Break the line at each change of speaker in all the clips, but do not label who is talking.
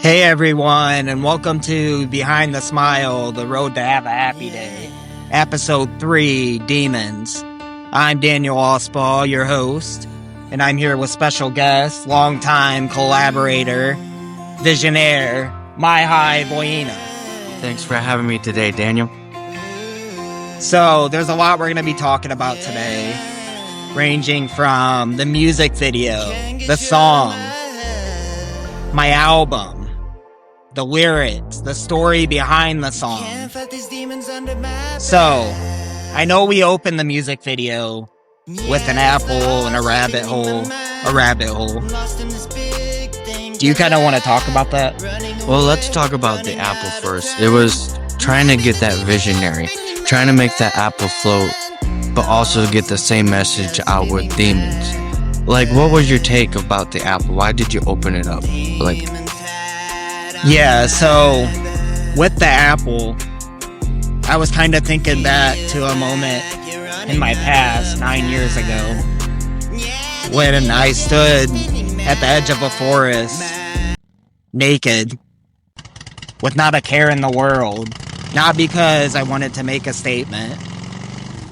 Hey everyone, and welcome to Behind the Smile, the road to have a happy day. Episode 3, Demons. I'm Daniel Alspach, your host, and I'm here with special guest, longtime collaborator, visionaire, Mihai Voinea.
Thanks for having me today, Daniel.
So, there's a lot we're going to be talking about today, ranging from the music video, the song, my album, the lyrics, the story behind the song. So, I know we opened the music video with an apple and a rabbit hole. Do you kind of want to talk about that?
Well, let's talk about the apple first. It was trying to get that visionary, trying to make that apple float, but also get the same message out with demons. Like, what was your take about the apple? Why did you open it up?
Yeah, so with the apple, I was kind of thinking back to a moment in my past 9 years ago when I stood at the edge of a forest, naked, with not a care in the world, not because I wanted to make a statement,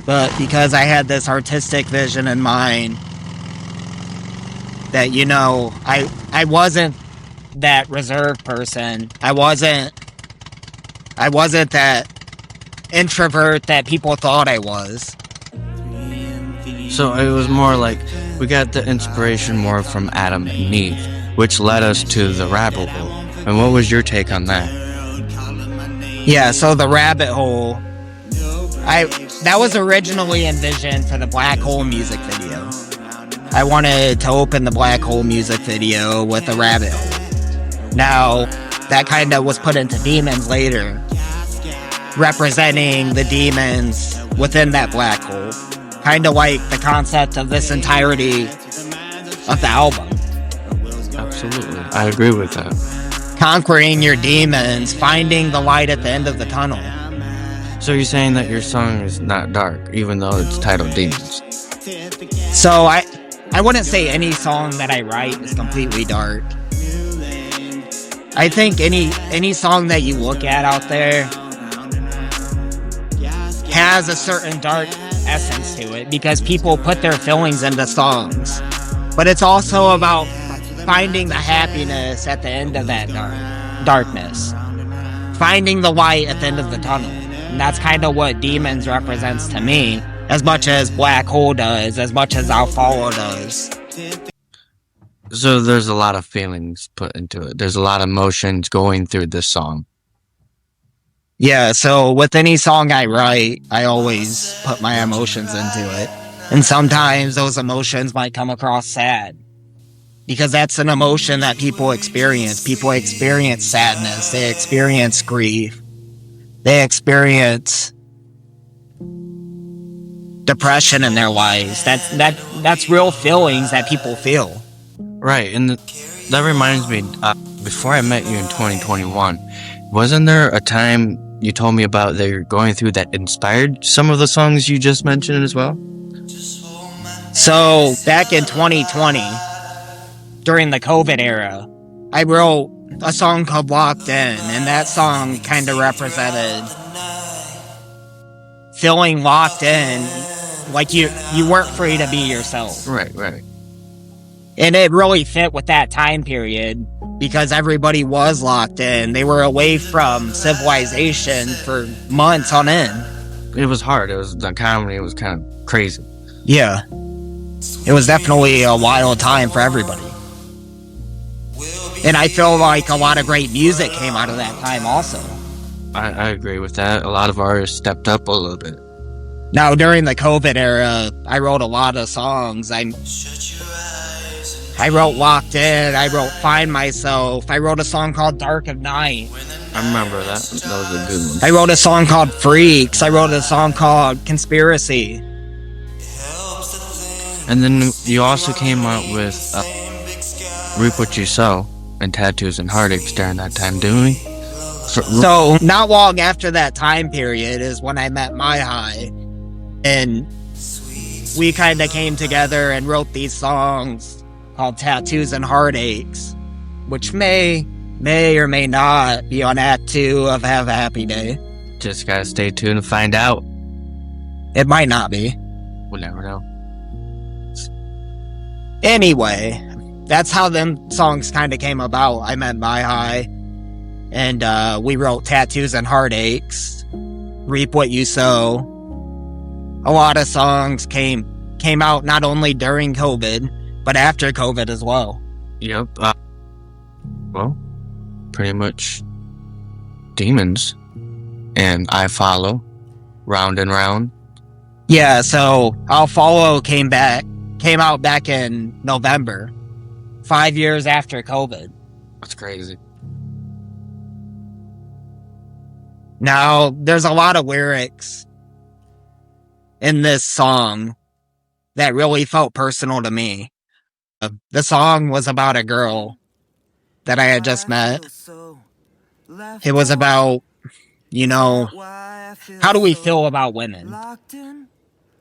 but because I had this artistic vision in mind that, you know, I wasn't that reserved person. I wasn't that introvert that people thought I was.
So it was more like we got the inspiration more from Adam and Eve, which led us to the rabbit hole. And what was your take on that?
Yeah, so the rabbit hole, that was originally envisioned for the Black Hole music video. I wanted to open the Black Hole music video with a rabbit hole. Now, that kind of was put into demons later, representing the demons within that black hole. Kind of like the concept of this entirety of the album.
Absolutely. I agree with that.
Conquering your demons, finding the light at the end of the tunnel.
So you're saying that your song is not dark, even though it's titled Demons?
So I wouldn't say any song that I write is completely dark. I think any song that you look at out there has a certain dark essence to it because people put their feelings into songs. But it's also about finding the happiness at the end of that darkness. Finding the light at the end of the tunnel. And that's kind of what Demons represents to me, as much as Black Hole does, as much as Alfollow does.
So there's a lot of feelings put into it. There's a lot of emotions going through this song.
Yeah, so with any song I write, I always put my emotions into it. And sometimes those emotions might come across sad. Because that's an emotion that people experience. People experience sadness. They experience grief. They experience depression in their lives. That's real feelings that people feel.
Right, and that reminds me, before I met you in 2021, wasn't there a time you told me about that you're going through that inspired some of the songs you just mentioned as well?
So, back in 2020, during the COVID era, I wrote a song called Locked In, and that song kind of represented feeling locked in, like you weren't free to be yourself.
Right.
And it really fit with that time period because everybody was locked in. They were away from civilization for months on end.
It was hard. The economy was kind of crazy.
Yeah. It was definitely a wild time for everybody. And I feel like a lot of great music came out of that time also.
I agree with that. A lot of artists stepped up a little bit.
Now, during the COVID era, I wrote a lot of songs. I wrote Locked In, I wrote Find Myself, I wrote a song called Dark of Night.
I remember that. That was a good one.
I wrote a song called Freaks, I wrote a song called Conspiracy.
And then you also came out with Reap What You Sow and Tattoos and Heartaches during that time, didn't we?
So, not long after that time period is when I met Mihai, and we kind of came together and wrote these songs called Tattoos and Heartaches, which may may or may not be on Act 2 of Have a Happy Day.
Just gotta stay tuned to find out.
It might not be.
We'll never know.
Anyway, that's how them songs kind of came about. I met Mihai, and we wrote Tattoos and Heartaches, Reap What You Sow. A lot of songs came out not only during COVID, but after COVID as well.
Yep. Well, pretty much Demons and I Follow, Round and Round.
Yeah, so I'll Follow came out back in November, 5 years after COVID.
That's crazy.
Now, there's a lot of lyrics in this song that really felt personal to me. The song was about a girl that I had just met. It was about, how do we feel about women?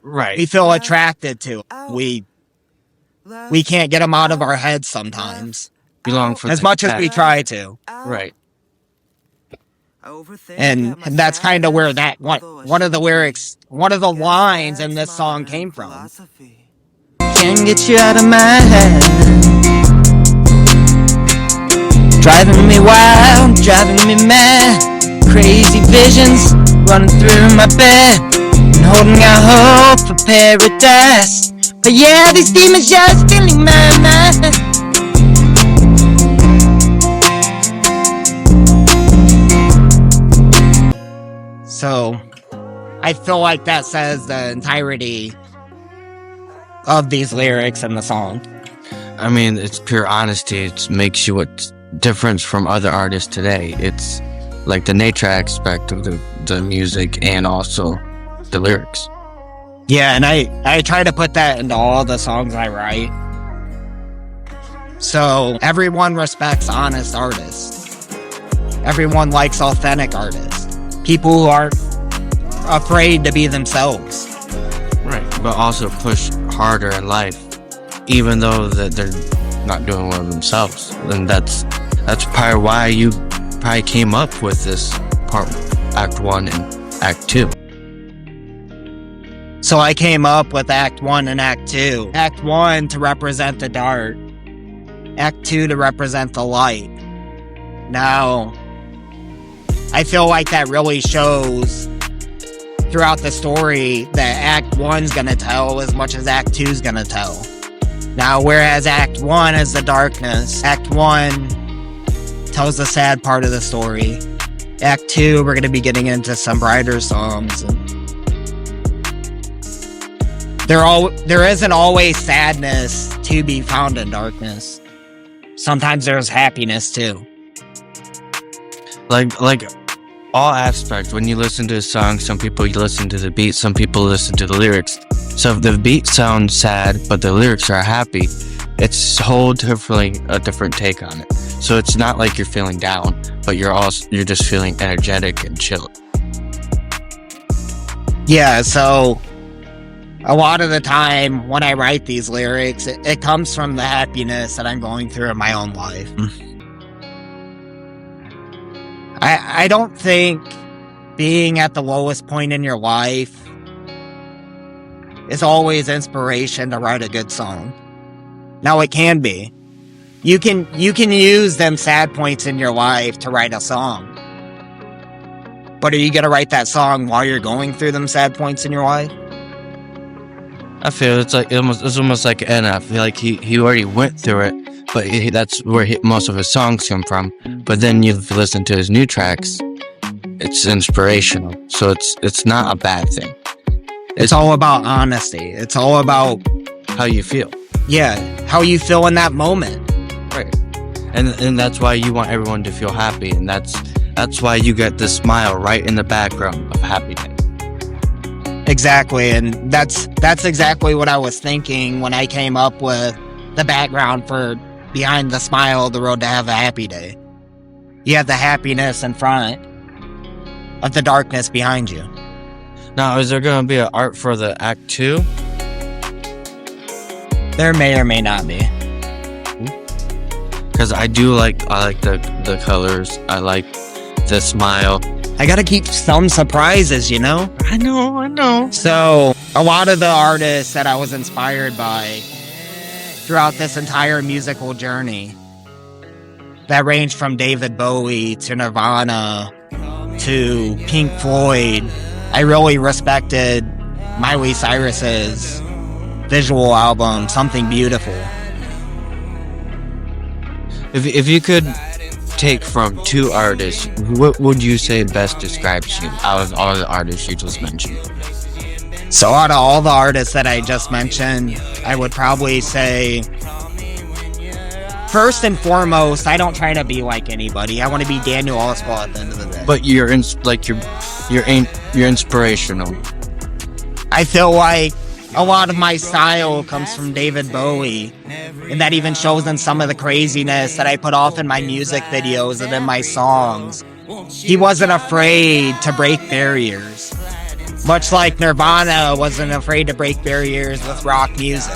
Right.
We feel attracted to them. We can't get them out of our heads sometimes.
Belong for
as much as we try to.
Right.
And that's kind of where that one of the lyrics, one of the lines in this song came from.
Can't get you out of my head, driving me wild, driving me mad. Crazy visions running through my bed, and holding out hope for paradise. But yeah, these demons just filling my mind.
So, I feel like that says the entirety of these lyrics in the song.
I mean, it's pure honesty. It makes you what's different from other artists today. It's like the nature aspect of the music and also the lyrics.
Yeah, and I try to put that into all the songs I write. So, everyone respects honest artists. Everyone likes authentic artists. People who aren't afraid to be themselves.
Right. But also push harder in life, even though that they're not doing well themselves. And that's probably why you probably came up with this part, Act 1 and Act 2.
So I came up with Act 1 and Act 2. Act 1 to represent the dark. Act 2 to represent the light. Now, I feel like that really shows throughout the story that Act 1's gonna tell as much as Act 2's gonna tell. Now, whereas Act 1 is the darkness, Act 1 tells the sad part of the story. Act 2, we're gonna be getting into some brighter songs. And there isn't always sadness to be found in darkness. Sometimes there's happiness too.
Like all aspects. When you listen to a song, some people listen to the beat, some people listen to the lyrics. So if the beat sounds sad, but the lyrics are happy, it's totally a different take on it. So it's not like you're feeling down, but you're just feeling energetic and chill.
Yeah, so a lot of the time when I write these lyrics, it comes from the happiness that I'm going through in my own life. I don't think being at the lowest point in your life is always inspiration to write a good song. Now, it can be. You can use them sad points in your life to write a song. But are you going to write that song while you're going through them sad points in your life?
I feel it's almost like Anna. I feel like he already went through it, but that's where most of his songs come from. But then you listen to his new tracks, it's inspirational. So it's not a bad thing.
It's all about honesty. It's all about
how you feel.
Yeah, how you feel in that moment.
Right. And that's why you want everyone to feel happy, and that's why you get the smile right in the background of happiness.
Exactly, and that's exactly what I was thinking when I came up with the background for Behind the Smile, the Road to Have a Happy Day. You have the happiness in front of the darkness behind you.
Now, is there going to be an art for the Act 2?
There may or may not be.
because I like the colors. I like the smile.
I gotta keep some surprises, you know?
I know.
So, a lot of the artists that I was inspired by throughout this entire musical journey that ranged from David Bowie to Nirvana to Pink Floyd, I really respected Miley Cyrus's visual album, Something Beautiful.
If you could take from two artists, what would you say best describes you out of all the artists you just mentioned?
So out of all the artists that I just mentioned, I would probably say, first and foremost, I don't try to be like anybody. I want to be Daniel Alspach at the end of the day.
But you're inspirational.
I feel like a lot of my style comes from David Bowie, and that even shows in some of the craziness that I put off in my music videos and in my songs. He wasn't afraid to break barriers, much like Nirvana wasn't afraid to break barriers with rock music.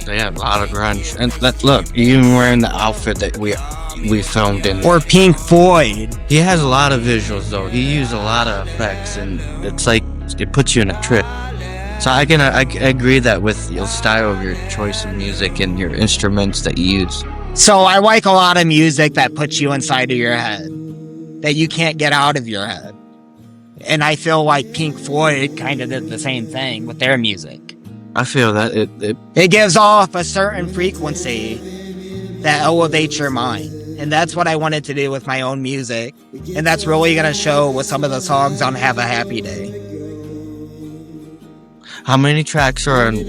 They had a lot of grunge, and look, even wearing the outfit that we filmed in.
Or Pink Floyd.
He has a lot of visuals though. He used a lot of effects, and it's like it puts you in a trip. So I agree that with your style of your choice of music and your instruments that you use.
So I like a lot of music that puts you inside of your head, that you can't get out of your head. And I feel like Pink Floyd kind of did the same thing with their music.
I feel that
it gives off a certain frequency that elevates your mind. And that's what I wanted to do with my own music. And that's really going to show with some of the songs on Have a Happy Day.
How many tracks are on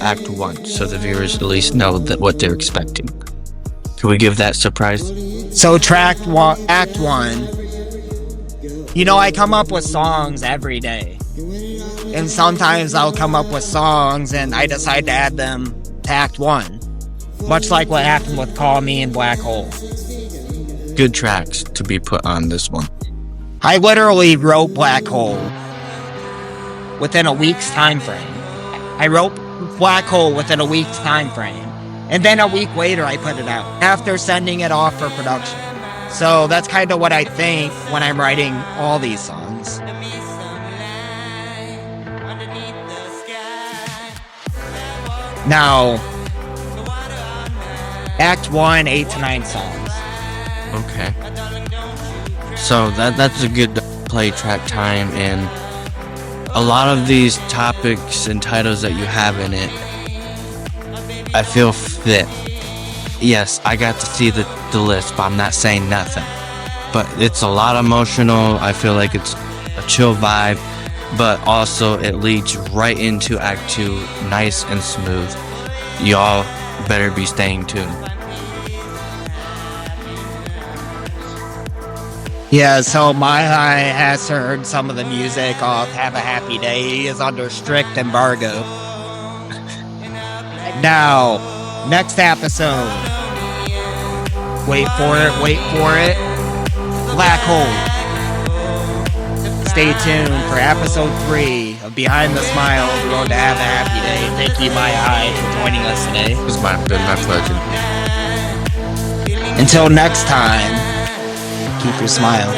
Act 1 so the viewers at least know that what they're expecting? Can we give that surprise?
So Act 1, you know, I come up with songs every day. And sometimes I'll come up with songs and I decide to add them to Act 1. Much like what happened with Call Me and Black Hole.
Good tracks to be put on this one.
I literally wrote Black Hole within a week's time frame. I wrote Black Hole within a week's time frame. And then a week later I put it out after sending it off for production. So that's kind of what I think when I'm writing all these songs. Now, Act 1, 8 to 9 songs.
Okay. So that's a good play track time, and a lot of these topics and titles that you have in it, I feel fit. Yes, I got to see the list, but I'm not saying nothing. But it's a lot emotional. I feel like it's a chill vibe, but also it leads right into Act 2, nice and smooth. Y'all better be staying tuned.
Yeah, so Mihai has heard some of the music off Have a Happy Day. He is under strict embargo. Now, next episode. Wait for it. Black Hole. Stay tuned for episode 3 of Behind the Smile, the road to Have a Happy Day. Thank you, Mihai, for joining us today.
It's my pleasure.
Until next time, keep your smile.